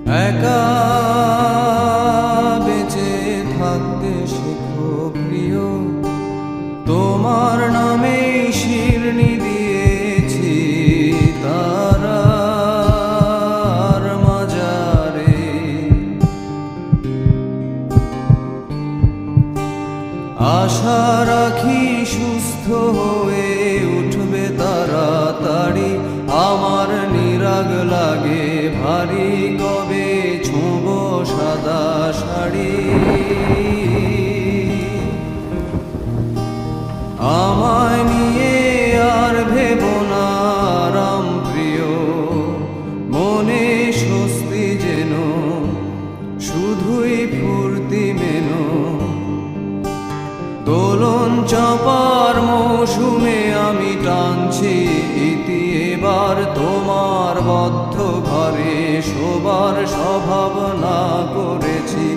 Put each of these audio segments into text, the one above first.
একা বেঁচে থাকতে শেখো প্রিয়, তোমার নামে শিরনি দিয়েছি তারার মাজারে। আশা রাখি সুস্থ হয়ে উঠবে তাড়াতাড়ি, আমার নিরাগ লাগে ভারী, কবে ছোঁবো সাদা শাড়ি। আমায় নিয়ে আর ভেবো না রাম প্রিয়, মনে স্বস্তি যেন শুধুই ফুর্তি মেনো। দোলন চাপার মৌসুমে আমি টানছি ইতি, এবার তোমার বদ্ধ ঘরে শোবার স্বভাবনা করেছি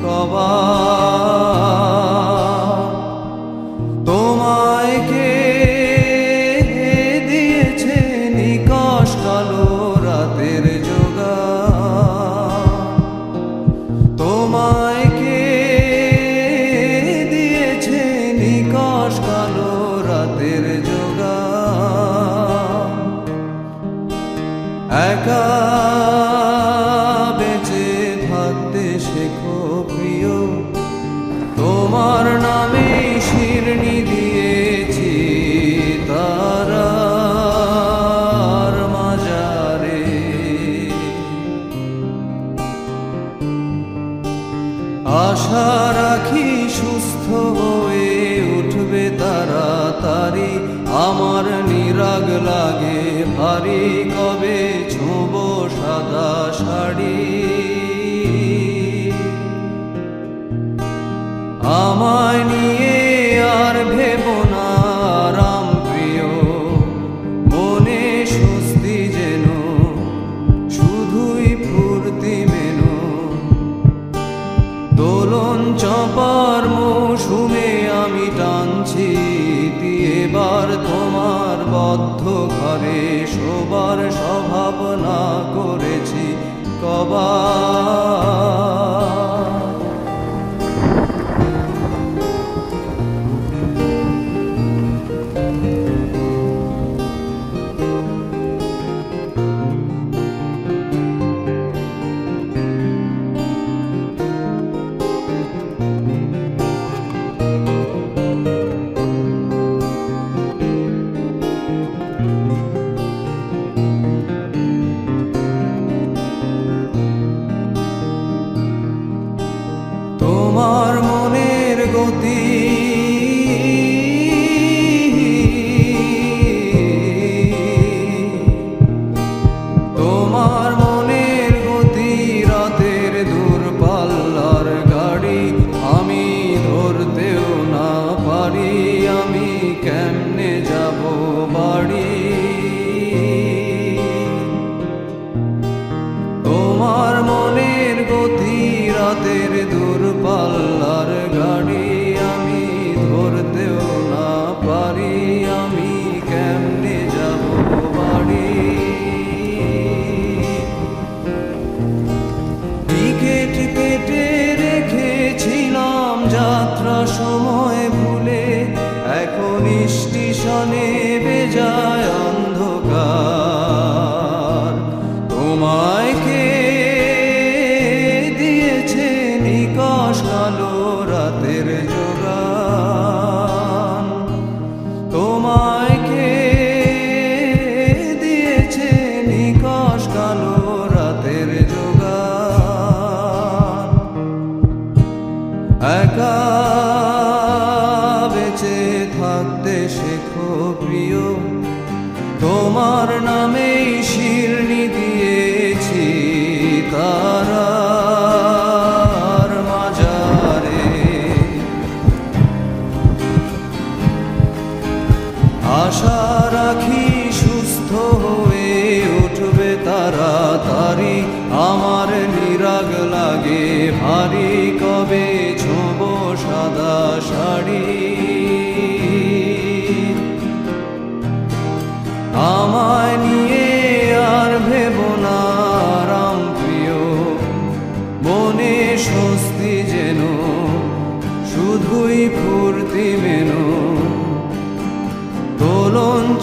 কবার। তোমায় কে দিয়েছে নিকষ কালো রাতের জোগাড়, তোমায় কে দিয়েছে নিকষ কালো রাতের জোগাড়। একা বেঁচে থাকতে শেখো প্রিয়, তোমার নামে শিরনি দিয়েছি তারার মাজারে। আশা রাখি সুস্থ হয়ে উঠবে তাড়াতাড়ি, আমার নিরাগ লাগে ভারী, কবে ছোঁবো সাদা শাড়ি। আমায় নিয়ে আর ভেবো না রাম প্রিয়, মনে স্বস্তি যেন শুধুই ফুর্তি মেনো। দোলন চাপার মৌসুমে আমি টানছি ইতি, এবার তোমার বদ্ধ ঘরে শোবার স্বভাবনা করেছি কবার।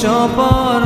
চপার